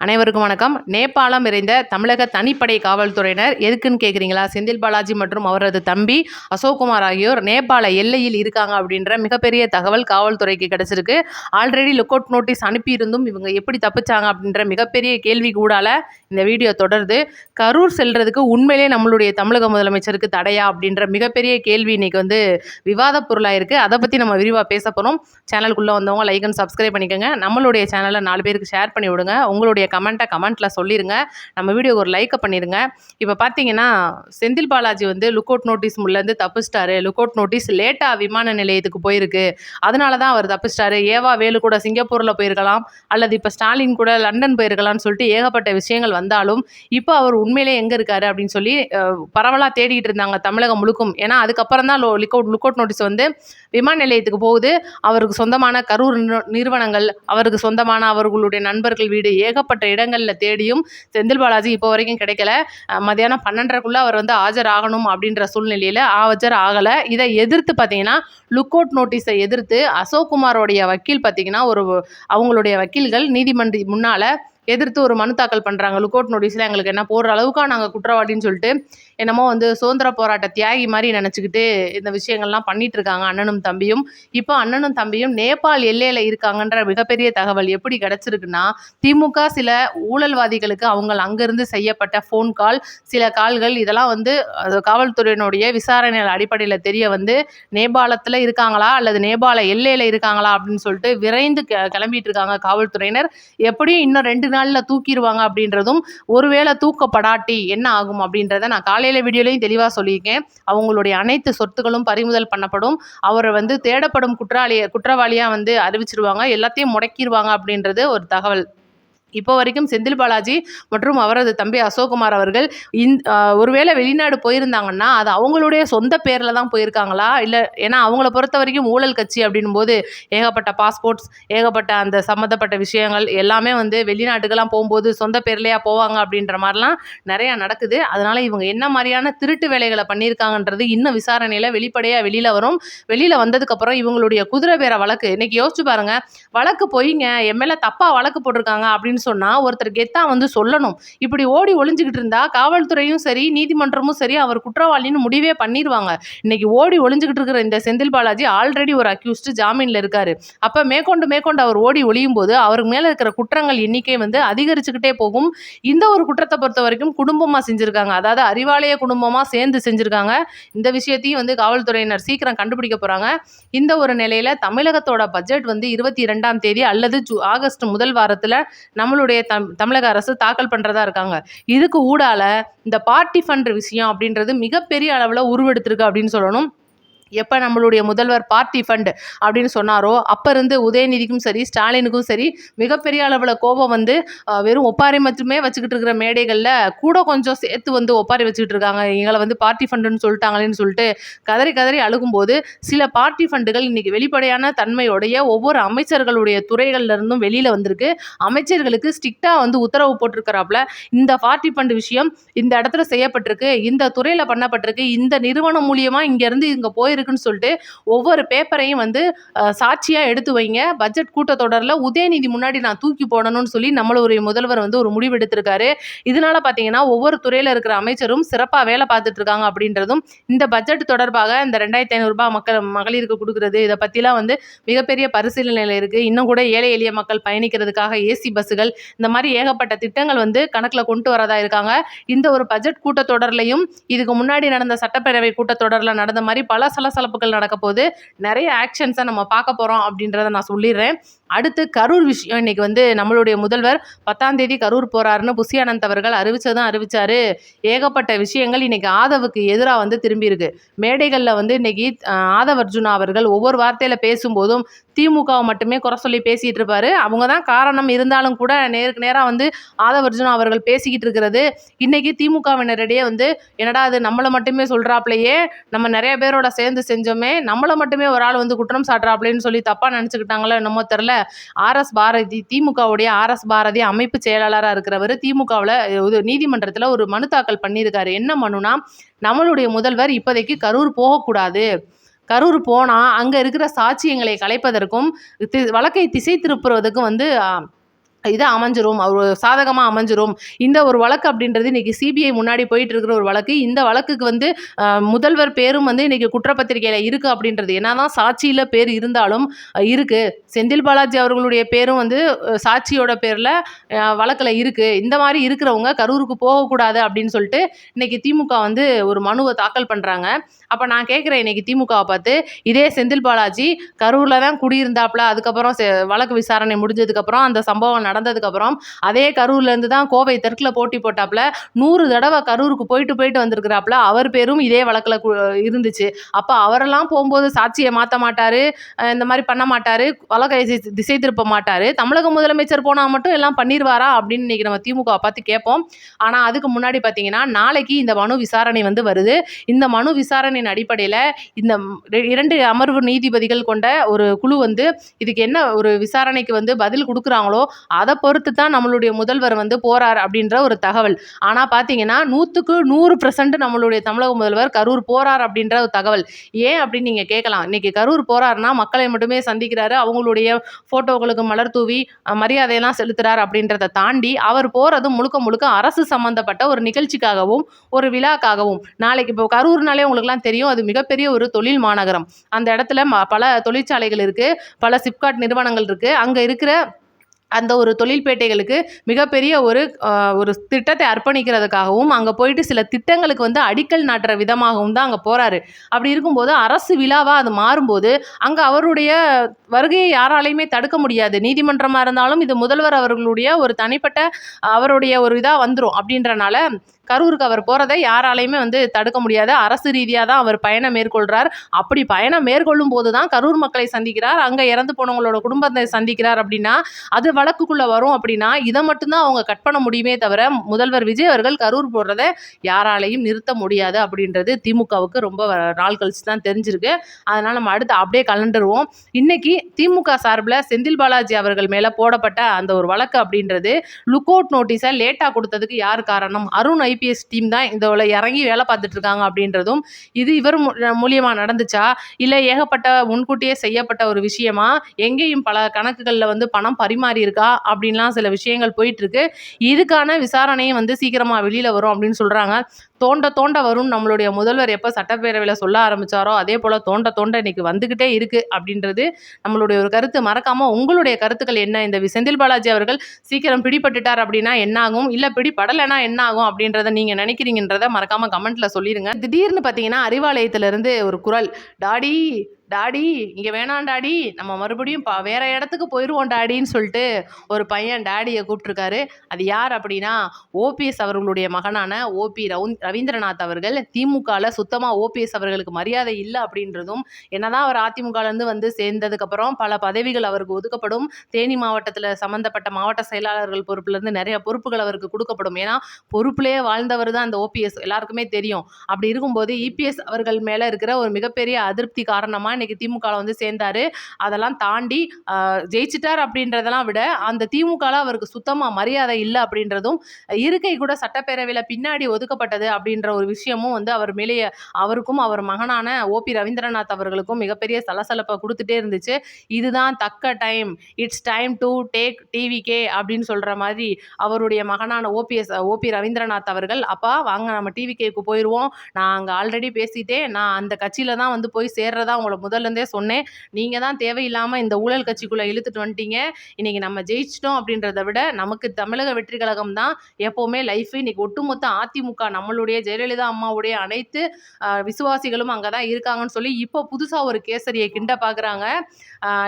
அனைவருக்கும் வணக்கம். நேபாளம் விரைந்த தமிழக தனிப்படை காவல்துறையினர் எதுக்குன்னு கேட்குறீங்களா? செந்தில் பாலாஜி மற்றும் அவரது தம்பி அசோக்குமார் ஆகியோர் நேபாள எல்லையில் இருக்காங்க அப்படின்ற மிகப்பெரிய தகவல் காவல்துறைக்கு கிடைச்சிருக்கு. ஆல்ரெடி லுக் அவுட் நோட்டீஸ் அனுப்பியிருந்தும் இவங்க எப்படி தப்பிச்சாங்க அப்படின்ற மிகப்பெரிய கேள்வி கூடால இந்த வீடியோ தொடருது. கரூர் செல்றதுக்கு உண்மையிலே நம்மளுடைய தமிழக முதலமைச்சருக்கு தடையா அப்படின்ற மிகப்பெரிய கேள்வி இன்னைக்கு விவாத பொருளாக இருக்குது. அதை பற்றி நம்ம விரிவாக பேச போகிறோம். சேனலுக்குள்ளே வந்தவங்க லைக் அண்ட் சப்ஸ்கிரைப் பண்ணிக்கோங்க. நம்மளுடைய சேனலை 4 பேருக்கு ஷேர் பண்ணி விடுங்க. உங்களுடைய கமெண்ட்டில் சொல்லிடுங்க. நம்ம வீடியோக்கு ஒரு லைக்கை பண்ணிடுங்க. இப்போ பார்த்தீங்கன்னா Senthil Balaji look out notice முள்ளேருந்து தப்பிச்சிட்டாரு. லுக் அவுட் நோட்டீஸ் லேட்டாக விமான நிலையத்துக்கு போயிருக்கு, அதனால தான் அவர் தப்பிச்சிட்டாரு. ஏவா வேலு கூட சிங்கப்பூரில் போயிருக்கலாம், அல்லது இப்போ ஸ்டாலின் கூட லண்டன் போயிருக்கலாம்னு சொல்லிட்டு ஏகப்பட்ட விஷயங்கள் வந்தாலும் இப்போ அவர் உண்மையிலே எங்கே இருக்காரு அப்படின்னு சொல்லி பரவலாக தேடிட்டு இருந்தாங்க தமிழகம் முழுக்கும். ஏன்னா அதுக்கப்புறம் தான் லுக் அவுட் நோட்டீஸ் விமான நிலையத்துக்கு போகுது. அவருக்கு சொந்தமான கரூர் நிறுவனங்கள், அவருக்கு சொந்தமான அவர்களுடைய நண்பர்கள் வீடு, ஏகப்பட்ட இடங்களில் தேடியும் செந்தில் பாலாஜி இப்போ வரைக்கும் கிடைக்கல. மதியானம் 12:30க்குள்ளே அவர் ஆஜராகணும் அப்படின்ற சூழ்நிலையில் ஆஜர் ஆகலை. இதை எதிர்த்து பார்த்தீங்கன்னா லுக் அவுட் நோட்டீஸை எதிர்த்து அசோக்குமாரோடைய வக்கீல் பார்த்தீங்கன்னா அவங்களுடைய வக்கீல்கள் நீதிமன்ற முன்னால் எதிர்த்து ஒரு மனு தாக்கல் பண்ணுறாங்க. லுக் அவுட் நோட்டீஸில் எங்களுக்கு என்ன போடுற அளவுக்கா நாங்கள் குற்றவாளின்னு சொல்லிட்டு என்னமோ சுதந்திர போராட்ட தியாகி மாதிரி நினச்சிக்கிட்டு இந்த விஷயங்கள்லாம் பண்ணிட்டு இருக்காங்க அண்ணனும் தம்பியும். இப்போ அண்ணனும் தம்பியும் நேபாள் எல்லையில் இருக்காங்கன்ற மிகப்பெரிய தகவல் எப்படி கிடச்சிருக்குன்னா, திமுக சில ஊழல்வாதிகளுக்கு அவங்க அங்கேருந்து செய்யப்பட்ட ஃபோன் கால், சில கால்கள், இதெல்லாம் காவல்துறையினுடைய விசாரணைகள் அடிப்படையில் தெரிய நேபாளத்தில் இருக்காங்களா அல்லது நேபாள எல்லையில் இருக்காங்களா அப்படின்னு சொல்லிட்டு விரைந்து கிளம்பிட்டு இருக்காங்க காவல்துறையினர். எப்படியும் இன்னும் 2 நாளில் தூக்கிடுவாங்க அப்படின்றதும், ஒருவேளை தூக்கப்படாட்டி என்ன ஆகும் அப்படின்றத நான் காலையில் வீடியோலையும் தெளிவாக சொல்லியிருக்கேன். அவங்களுடைய அனைத்து சொத்துக்களும் பறிமுதல் பண்ணப்படும். அவரை தேடப்படும் குற்றவாளியாக அறிவிச்சிருவாங்க. எல்லாத்தையும் முடக்கிடுவாங்க அப்படின்றது ஒரு தகவல். இப்போ வரைக்கும் செந்தில் பாலாஜி மற்றும் அவரது தம்பி அசோக்குமார் அவர்கள் ஒருவேளை வெளிநாடு போயிருந்தாங்கன்னா அது அவங்களுடைய சொந்த பேரில் தான் போயிருக்காங்களா, இல்லை ஏன்னா அவங்கள பொறுத்த வரைக்கும் ஊழல் கட்சி அப்படின்னும் போது ஏகப்பட்ட பாஸ்போர்ட்ஸ், ஏகப்பட்ட அந்த சம்மந்தப்பட்ட விஷயங்கள் எல்லாமே வெளிநாட்டுக்கெல்லாம் போகும்போது சொந்த பேர்லையா போவாங்க அப்படின்ற மாதிரிலாம் நிறையா நடக்குது. அதனால் இவங்க என்ன மாதிரியான திருட்டு வேலைகளை பண்ணியிருக்காங்கன்றது இன்னும் விசாரணையில் வெளிப்படையாக வெளியில் வரும். வெளியில் வந்ததுக்கப்புறம் இவங்களுடைய குதிரை பேர வழக்கு இன்னைக்கு யோசிச்சு பாருங்க. வழக்கு போயிங்க என் மேலே தப்பாக வழக்கு போட்டிருக்காங்க அப்படின்னு சொன்னா ஒருத்தர் கெத்தா சொல்லணும். இப்படி ஓடி ஒளிஞ்சுக்கிட்டு இருந்தா காவல்துறையும் சரி நீதிமன்றமும் சரி அவர் குற்றவாளின்னு முடிவே பண்ணிடுவாங்க. இன்னைக்கு ஓடி ஒளிஞ்சுக்கிட்டு இருக்கிற இந்த செந்தில் பாலாஜி ஆல்ரெடி ஒரு அக்யூஸ்டு ஜாமீன்ல இருக்காரு. அப்ப மேற்கொண்டு அவர் ஓடி ஒளியும் போது அவருக்கு மேல இருக்கிற குற்றங்கள் எண்ணிக்கை அதிகரிச்சுக்கிட்டே போகும். இந்த ஒரு குற்றத்தை பொறுத்த வரைக்கும் குடும்பமா செஞ்சிருக்காங்க, அதாவது அறிவாலய குடும்பமா சேர்ந்து செஞ்சிருக்காங்க. இந்த விஷயத்தையும் காவல்துறையினர் சீக்கிரம் கண்டுபிடிக்க போறாங்க. இந்த ஒரு நிலையில தமிழகத்தோட பட்ஜெட் 22ஆம் தேதி அல்லது ஆகஸ்ட் முதல் வாரத்துல நம்மளுடைய தமிழக அரசு தாக்கல் பண்ணுறதா இருக்காங்க. இதுக்கு ஊடால இந்த பார்ட்டி ஃபண்ட் விஷயம் அப்படின்றது மிகப்பெரிய அளவில் உருவெடுத்திருக்கு அப்படின்னு சொல்லணும். எப்போ நம்மளுடைய முதல்வர் பார்ட்டி ஃபண்ட் அப்படின்னு சொன்னாரோ அப்போ இருந்து உதயநிதிக்கும் சரி ஸ்டாலினுக்கும் சரி மிகப்பெரிய அளவில் கோபம் வெறும் ஒப்பாரி மட்டுமே வச்சுக்கிட்டு இருக்கிற மேடைகளில் கூட கொஞ்சம் சேர்த்து ஒப்பாரி வச்சுக்கிட்டு இருக்காங்க. எங்களை பார்ட்டி ஃபண்டுன்னு சொல்லிட்டாங்களேன்னு சொல்லிட்டு கதறி கதறி அழுகும்போது சில பார்ட்டி ஃபண்டுகள் இன்றைக்கி வெளிப்படையான தன்மையோடைய ஒவ்வொரு அமைச்சர்களுடைய துறைகள்லேருந்தும் வெளியில் வந்திருக்கு. அமைச்சர்களுக்கு ஸ்ட்ரிக்டாக உத்தரவு போட்டிருக்கிறாப்புல, இந்த பார்ட்டி ஃபண்ட் விஷயம் இந்த இடத்துல செய்யப்பட்டிருக்கு, இந்த துறையில் பண்ணப்பட்டிருக்கு, இந்த நிறுவனம் மூலியமாக இங்கேருந்து இங்கே இருக்குன்னு சொல்லிட்டு ஒவ்வொரு பேப்பரையும் சாட்சியா எடுத்து வைங்க. பட்ஜெட் கூட்டத்தொடரில் உதயநிதி முன்னாடி நான் தூக்கி போடணும்னு சொல்லி நம்மளுடைய முதல்வர் ஒரு முடிவு எடுத்திருக்காரு. இதனால பார்த்தீங்கன்னா ஒவ்வொரு துறையில் இருக்கிற அமைச்சரும் சிறப்பாக வேலை பார்த்துட்டு இருக்காங்க அப்படின்றதும், இந்த பட்ஜெட் தொடர்பாக இந்த 2500 ரூபாய் மகளிருக்கு கொடுக்கறது இதை பற்றிலாம் மிகப்பெரிய பரிசீலனையில் இருக்குது. இன்னும் கூட ஏழை எளிய மக்கள் பயணிக்கிறதுக்காக ஏசி பஸ்ஸுகள், இந்த மாதிரி ஏகப்பட்ட திட்டங்கள் கணக்கில் கொண்டு வரதா இருக்காங்க. இந்த ஒரு பட்ஜெட் கூட்டத்தொடர்லையும் இதுக்கு முன்னாடி நடந்த சட்டப்பேரவை கூட்டத்தொடரில் நடந்த மாதிரி பல சலசலப்புகள் நடக்க போது நிறைய ஆக்ஷன்ஸை நம்ம பார்க்க போகிறோம் அப்படின்றத நான் சொல்லிடுறேன். அடுத்து கரூர் விஷயம். இன்னைக்கு நம்மளுடைய முதல்வர் 10ஆம் தேதி கரூர் போகிறாருன்னு புசி அனந்த் அவர்கள் அறிவிச்சாரு. ஏகப்பட்ட விஷயங்கள் இன்னைக்கு ஆதவுக்கு எதிராக திரும்பி இருக்கு. மேடைகளில் இன்னைக்கு ஆதவ் அர்ஜுனா அவர்கள் ஒவ்வொரு வார்த்தையில் பேசும்போதும் திமுகவை மட்டுமே குறை சொல்லி பேசிகிட்டு இருப்பாரு. அவங்க தான் காரணம் இருந்தாலும் கூட நேருக்கு நேராக ஆதவ் அர்ஜுனா அவர்கள் பேசிக்கிட்டு இருக்கிறது இன்னைக்கு திமுகவினரிடையே என்னடா அது நம்மளை மட்டுமே சொல்கிறாப்லையே, நம்ம நிறைய பேரோட சேர்ந்து செஞ்சோமே, நம்மளை மட்டுமே ஒரு ஆள் குற்றம் சாட்டுறாப்லேன்னு சொல்லி தப்பாக நினச்சிக்கிட்டாங்களோ என்னமோ தெரில. ஆர்எஸ் பாரதி, திமுகவுடைய ஆர்எஸ் பாரதி அமைப்பு செயலாளராக இருக்கிறவர் திமுகவில் நீதிமன்றத்தில் ஒரு மனு தாக்கல் பண்ணியிருக்காரு. என்ன மனுனா, நம்மளுடைய முதல்வர் இப்போதைக்கு கரூர் போகக்கூடாது, கரூர் போனால் அங்கே இருக்கிற சாட்சியங்களை கலைப்பதற்கும் வழக்கை திசை திருப்புவதற்கும் இது அமைஞ்சிரும், ஒரு சாதகமா அமைஞ்சிரும். இந்த ஒரு வழக்கு அப்படின்றது இன்னைக்கு சிபிஐ முன்னாடி போயிட்டு இருக்கிற ஒரு வழக்கு. இந்த வழக்குக்கு வந்து முதல்வர் பேரும் வந்து இன்னைக்கு குற்றப்பத்திரிக்கையில இருக்கு அப்படின்றது. என்னதான் சாட்சியில பேர் இருந்தாலும் இருக்கு. செந்தில் பாலாஜி அவர்களுடைய பேரும் வந்து சாட்சியோட பேர்ல வழக்குல இருக்கு. இந்த மாரி இருக்கிறவங்க கரூருக்கு போகக்கூடாது அப்படின்னு சொல்லிட்டு இன்னைக்கு திமுக வந்து ஒரு மனுவை தாக்கல் பண்றாங்க. அப்ப நான் கேட்கிறேன் இன்னைக்கு திமுகவை பார்த்து, இதே செந்தில் பாலாஜி கரூர்ல தான் குடியிருந்தாப்புல. அதுக்கப்புறம் வழக்கு விசாரணை முடிஞ்சதுக்கப்புறம் அந்த சம்பவம் நடந்ததுக்கப்புறம் அதே கரூர்லேருந்து தான் கோவை தெற்குல போட்டி போட்டாப்புல 100 தடவை கரூருக்கு போயிட்டு போயிட்டு வந்திருக்கிறாப்புல. அவர் பேரும் இதே வழக்கில் இருந்துச்சு. அப்போ அவரெல்லாம் போகும்போது சாட்சியை மாற்ற மாட்டாரு, இந்த மாதிரி பண்ண மாட்டாரு, வழக்கை திசை திருப்ப மாட்டாரு. தமிழக முதலமைச்சர் போனால் மட்டும் எல்லாம் பண்ணிடுவாரா அப்படின்னு இன்னைக்கு நம்ம திமுக பார்த்து கேட்போம். ஆனால் அதுக்கு முன்னாடி பார்த்தீங்கன்னா நாளைக்கு இந்த மனு விசாரணை வந்து வருது. இந்த மனு விசாரணையின் அடிப்படையில் இந்த 2 அமர்வு நீதிபதிகள் கொண்ட ஒரு குழு வந்து இதுக்கு என்ன ஒரு விசாரணைக்கு வந்து பதில் கொடுக்குறாங்களோ அதை பொறுத்து தான் நம்மளுடைய முதல்வர் வந்து போறார் அப்படின்ற ஒரு தகவல். ஆனால் பார்த்தீங்கன்னா 100க்கு 100% நம்மளுடைய தமிழக முதல்வர் கரூர் போறார் அப்படின்ற ஒரு தகவல். ஏன் அப்படின்னு நீங்கள் கேட்கலாம். இன்னைக்கு கரூர் போறாருன்னா மக்களை மட்டுமே சந்திக்கிறாரு, அவங்களுடைய ஃபோட்டோகளுக்கு மலர் தூவி மரியாதையெல்லாம் செலுத்துறாரு அப்படின்றத தாண்டி அவர் போகிறது முழுக்க முழுக்க அரசு சம்பந்தப்பட்ட ஒரு நிகழ்ச்சிக்காகவும் ஒரு விழாக்காகவும். நாளைக்கு இப்போ கரூர்னாலே உங்களுக்குலாம் தெரியும், அது மிகப்பெரிய ஒரு தொழில் மாநகரம். அந்த இடத்துல பல தொழிற்சாலைகள் இருக்கு, பல சிப்காட் நிறுவனங்கள் இருக்கு. அங்கே இருக்கிற அந்த ஒரு தொழில்பேட்டைகளுக்கு மிகப்பெரிய ஒரு திட்டத்தை அர்ப்பணிக்கிறதுக்காகவும் அங்கே போயிட்டு சில திட்டங்களுக்கு வந்து அடிக்கல் நாட்டுற விதமாகவும் தான் அங்கே போகிறாரு. அப்படி இருக்கும்போது அரசு விழாவாக அது மாறும்போது அங்கே அவருடைய வருகையை யாராலையுமே தடுக்க முடியாது. நீதிமன்றமாக இருந்தாலும் இது முதல்வர் அவர்களுடைய ஒரு தனிப்பட்ட அவருடைய ஒரு இதாக வந்துடும். அப்படின்றனால கரூருக்கு அவர் போகிறதை யாராலையுமே வந்து தடுக்க முடியாது. அரசு ரீதியாக தான் அவர் பயணம் மேற்கொள்கிறார். அப்படி பயணம் மேற்கொள்ளும் போது தான் கரூர் மக்களை சந்திக்கிறார், அங்கே இறந்து போனவங்களோட குடும்பத்தை சந்திக்கிறார். அப்படின்னா அது வழக்குக்குள்ளே வரும். அப்படின்னா இதை மட்டும்தான் அவங்க கட் பண்ண முடியுமே தவிர முதல்வர் விஜய் அவர்கள் கரூர் போடுறத யாராலையும் நிறுத்த முடியாது அப்படின்றது திமுகவுக்கு ரொம்ப நாள் கழிச்சு தான் தெரிஞ்சிருக்கு. அதனால் நம்ம அடுத்து அப்படியே கலண்டுருவோம். இன்னைக்கு திமுக சார்பில் செந்தில் பாலாஜி அவர்கள் மேலே போடப்பட்ட அந்த ஒரு வழக்கு அப்படின்றது லுக் அவுட் நோட்டீஸை லேட்டாக கொடுத்ததுக்கு யார் காரணம்? அருண் ஐபிஎஸ் டீம் தான் இதில் இறங்கி வேலை பார்த்துட்டு இருக்காங்க அப்படின்றதும், இது இவர் மூலியமாக நடந்துச்சா இல்லை ஏகப்பட்ட முன்கூட்டியே செய்யப்பட்ட ஒரு விஷயமா, எங்கேயும் பல கணக்குகளில் வந்து பணம் பரிமாறி இருக்கா அப்படின்லாம் சில விஷயங்கள் போயிட்டு இருக்கு. இதுக்கான விசாரணையும் வந்து சீக்கிரமாக வெளியில் வரும் அப்படின்னு சொல்கிறாங்க. தோண்ட தோண்ட வரும். நம்மளுடைய முதல்வர் எப்போ சட்டப்பேரவையில் சொல்ல ஆரம்பித்தாரோ அதே போல் தோண்ட தோண்ட இன்னைக்கு வந்துக்கிட்டே இருக்குது அப்படின்றது நம்மளுடைய ஒரு கருத்து. மறக்காமல் உங்களுடைய கருத்துக்கள் என்ன? இந்த செந்தில் பாலாஜி அவர்கள் சீக்கிரம் பிடிபட்டுட்டார் அப்படின்னா என்ன ஆகும், இல்லை பிடிபடலைன்னா என்ன ஆகும் அப்படின்றத நீங்கள் நினைக்கிறீங்கன்றத மறக்காமல் கமெண்ட்டில் சொல்லிடுங்க. திடீர்னு பார்த்தீங்கன்னா அறிவாலயத்திலிருந்து ஒரு குரல், டாடி டாடி இங்கே வேணாம் டாடி, நம்ம மறுபடியும் வேற இடத்துக்கு போயிடுவோம் டாடின்னு சொல்லிட்டு ஒரு பையன் டாடியை கூப்பிட்ருக்காரு. அது யார் அப்படின்னா ஓபிஎஸ் அவர்களுடைய மகனான ஓபி ரவீந்திரநாத் அவர்கள். திமுகவில் சுத்தமாக ஓபிஎஸ் அவர்களுக்கு மரியாதை இல்லை அப்படின்றதும், என்னதான் அவர் அதிமுகலேருந்து வந்து சேர்ந்ததுக்கப்புறம் பல பதவிகள் அவருக்கு ஒதுக்கப்படும். தேனி மாவட்டத்தில் சம்மந்தப்பட்ட மாவட்ட செயலாளர்கள் பொறுப்புலேருந்து நிறைய பொறுப்புகள் அவருக்கு கொடுக்கப்படும். ஏன்னா பொறுப்புலேயே வாழ்ந்தவர் தான் அந்த ஓபிஎஸ், எல்லாருக்குமே தெரியும். அப்படி இருக்கும்போது இபிஎஸ் அவர்கள் மேலே இருக்கிற ஒரு மிகப்பெரிய அதிருப்தி காரணமாக இன்னைக்கு திமுகவில் வந்து சேர்ந்தாரு. அதெல்லாம் தாண்டி ஜெயிச்சிட்டார் அப்படின்றதெல்லாம் விட அந்த திமுகவில் அவருக்கு சுத்தமாக மரியாதை இல்லை அப்படின்றதும், இருக்கை கூட சட்டப்பேரவையில் பின்னாடி ஒதுக்கப்பட்டது அப்படின்ற ஒரு விஷயமும் வந்து அவர் மேலேயே அவருக்கும் அவர் மகனான ஓபி ரவீந்திரநாத் அவர்களுக்கும் மிகப்பெரிய சலசலப்பை கொடுத்துட்டே இருந்துச்சு. இதுதான் தக்க time, it's time to take TVK அப்படின்னு சொல்கிற மாதிரி அவருடைய மகனான ஓபி ரவீந்திரநாத் அவர்கள், அப்பா வாங்க நம்ம டிவிகேக்கு போயிடுவோம், நான் அங்கே ஆல்ரெடி பேசிட்டேன், நான் அந்த கட்சியில் தான் வந்து போய் சேர்றதா உங்களை முதல்லேருந்தே சொன்னேன், நீங்கள் தான் தேவையில்லாமல் இந்த ஊழல் கட்சிக்குள்ளே இழுத்துட்டு வந்துட்டீங்க, இன்றைக்கி நம்ம ஜெயிச்சிட்டோம் அப்படின்றத விட நமக்கு தமிழக வெற்றி கழகம் தான் எப்போவுமே லைஃப். இன்றைக்கி ஒட்டுமொத்த அதிமுக நம்மளுடைய ஜெயலலிதா அம்மாவுடைய அனைத்து விசுவாசிகளும் அங்கே தான் இருக்காங்கன்னு சொல்லி இப்போ புதுசாக ஒரு கேசரியை கிண்ட பார்க்குறாங்க.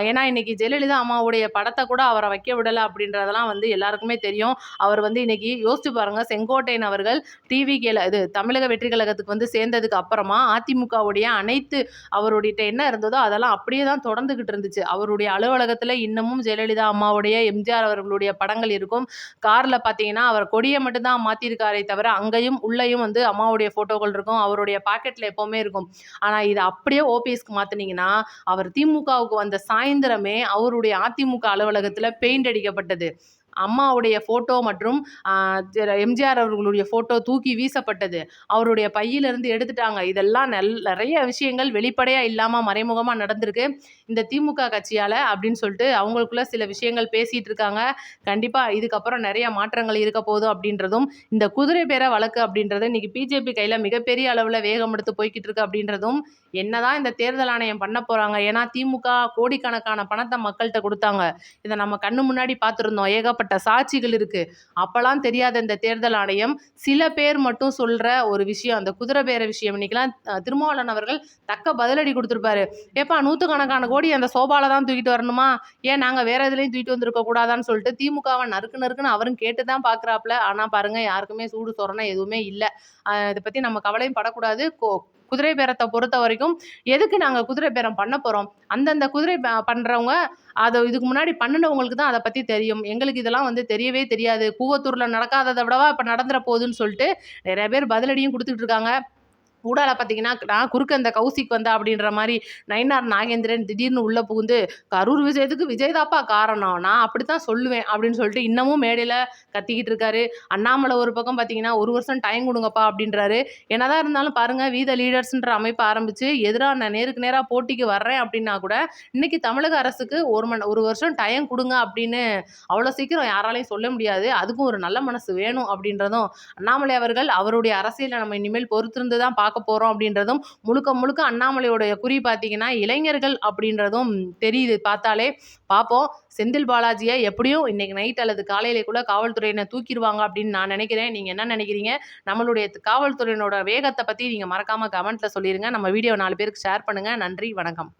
ஏன்னா இன்றைக்கி ஜெயலலிதா அம்மாவுடைய படத்தை கூட அவரை வைக்க விடலை அப்படின்றதெல்லாம் வந்து எல்லாருக்குமே தெரியும். அவர் வந்து இன்றைக்கி யோசிச்சு பாருங்கள், செங்கோட்டையன் அவர்கள் டிவிகேல இது தமிழக வெற்றி கழகத்துக்கு வந்து சேர்ந்ததுக்கு அப்புறமா அதிமுகவுடைய அனைத்து அவருடைய என்ன இருந்ததோ அதெல்லாம் அப்படியே தான் தொடர்ந்துகிட்டு இருந்துச்சு. அவருடைய அலுவலகத்தில் இன்னமும் ஜெயலலிதா அம்மாவுடைய எம்ஜிஆர் அவர்களுடைய படங்கள் இருக்கும். காரில் பார்த்தீங்கன்னா அவர் கொடியை மட்டும்தான் மாற்றிருக்காரே தவிர அங்கேயும் உள்ளேயும் வந்து அம்மாவுடைய ஃபோட்டோக்கள் இருக்கும், அவருடைய பாக்கெட்டில் எப்போவுமே இருக்கும். ஆனால் இதை அப்படியே ஓபிஎஸ்க்கு மாற்றினீங்கன்னா அவர் திமுகவுக்கு வந்த சாயந்தரமே அவருடைய அதிமுக அலுவலகத்தில் பெயிண்ட் அடிக்கப்பட்டது. அம்மாவுடைய ஃபோட்டோ மற்றும் எம்ஜிஆர் அவர்களுடைய ஃபோட்டோ தூக்கி வீசப்பட்டது. அவருடைய பையிலிருந்து எடுத்துட்டாங்க. இதெல்லாம் நெறைய விஷயங்கள் வெளிப்படையா இல்லாம மறைமுகமா நடந்திருக்கு. இந்த திமுக கட்சியால அப்படின்னு சொல்லிட்டு அவங்களுக்குள்ள சில விஷயங்கள் பேசிட்டு இருக்காங்க. கண்டிப்பா இதுக்கப்புறம் நெறைய மாற்றங்கள் இருக்க போகுது அப்படின்றதும், இந்த குதிரை பேர வழக்கு அப்படின்றது இன்னைக்கு பிஜேபி கையில மிகப்பெரிய அளவுல வேகம் எடுத்து போய்க்கிட்டு இருக்கு அப்படின்றதும், என்னதான் இந்த தேர்தல் ஆணையம் பண்ண போறாங்க. ஏன்னா திமுக கோடிக்கணக்கான பணத்த மக்கள்ட்ட குடுத்தாங்க. இத நம்ம கண்ணு முன்னாடி பார்த்திருந்தோம். ஏகப்பட்ட சாட்சிகள் இருக்கு. அப்பலாம் தெரியாத இந்த தேர்தல் ஆணையம் சில பேர் மட்டும் சொல்ற ஒரு விஷயம், அந்த குதிரை பேர விஷயம். இன்னைக்கெல்லாம் திருமாவளவன் அவர்கள் தக்க பதிலடி குடுத்திருப்பாரு. "ஏப்பா நூத்துக்கணக்கான கோடி அந்த சோபால தான் தூக்கிட்டு வரணுமா? ஏன் நாங்க வேற எதுலயும் தூக்கிட்டு வந்திருக்க கூடாதான்னு" சொல்லிட்டு திமுகவ நறுக்கு நறுக்குன்னு அவரும் கேட்டு தான் பார்க்குறாப்ல. ஆனா பாருங்க யாருக்குமே சூடு சொரணை எதுவுமே இல்ல. இத பத்தி நம்ம கவலையும் படக்கூடாது. குதிரை பேரத்த பொறுத்தவரைக்கும், எதுக்கு நாங்க குதிரை பேரம் பண்ண போறோம்? அந்தந்த குதிரை பண்றவங்க இதுக்கு முன்னாடி பண்ணுனவங்களுக்கு தான் அத பத்தி தெரியும். எங்களுக்கு இதெல்லாம் தெரியவே தெரியாது. கூவத்தூர்ல நடக்காதத விடவா இப்ப நடந்துற போகுதுன்னு சொல்லிட்டு நெறைய பேர் பதிலடியும் குடுத்துட்டு இருக்காங்க. ஊடால பார்த்தீங்கன்னா, நான் குறுக்க இந்த கௌசிக் வந்தா அப்படின்ற மாரி நயினார் நாகேந்திரன் திடீர்னு உள்ள புகுந்து, "கரூர் விஜயத்துக்கு விஜய் தாப்பா காரணம். நான் அப்படித்தான் சொல்லுவேன்" அப்படின்னு சொல்லிட்டு இன்னமும் மேடையில கத்திக்கிட்டு இருக்காரு. அண்ணாமலை ஒரு பக்கம் பார்த்தீங்கன்னா, 1 வருஷம் டைம் குடுங்கப்பா அப்படின்றாரு. என்னதான் இருந்தாலும் பாருங்க, வி த லீடர்ஸ்ன்ற அமைப்ப ஆரம்பிச்சு, நான் நேருக்கு நேரா போட்டிக்கு வர்றேன் அப்படின்னா கூட, இன்னைக்கு தமிழக அரசுக்கு 1 வருஷம் டைம் குடுங்க அப்படின்னு அவ்வளோ சீக்கிரம் யாராலயும் சொல்ல முடியாது. அதுக்கும் ஒரு நல்ல மனசு வேணும் அப்படின்றதும், அண்ணாமலை அவர்கள் அவருடைய அரசியல நம்ம இனிமேல் பொறுத்திருந்து தான் பார்க்க போறோம் அப்படின்றதும் முழுக்க முழுக்க அண்ணாமலையோடைய குறி பார்த்தீங்கன்னா இளைஞர்கள் அப்படின்றதும் தெரியுது பார்த்தாலே. பார்ப்போம். செந்தில் பாலாஜியை எப்படியும் இன்னைக்கு நைட் அல்லது காலையிலேக்குள்ள காவல்துறையினர் தூக்கிடுவாங்க அப்படின்னு நான் நினைக்கிறேன். நீங்க என்ன நினைக்கிறீங்க? நம்மளுடைய காவல்துறையினோட வேகத்தை பத்தி நீங்க மறக்காம கமெண்ட்ல சொல்லிருங்க. நம்ம வீடியோ 4 பேருக்கு ஷேர் பண்ணுங்க. நன்றி, வணக்கம்.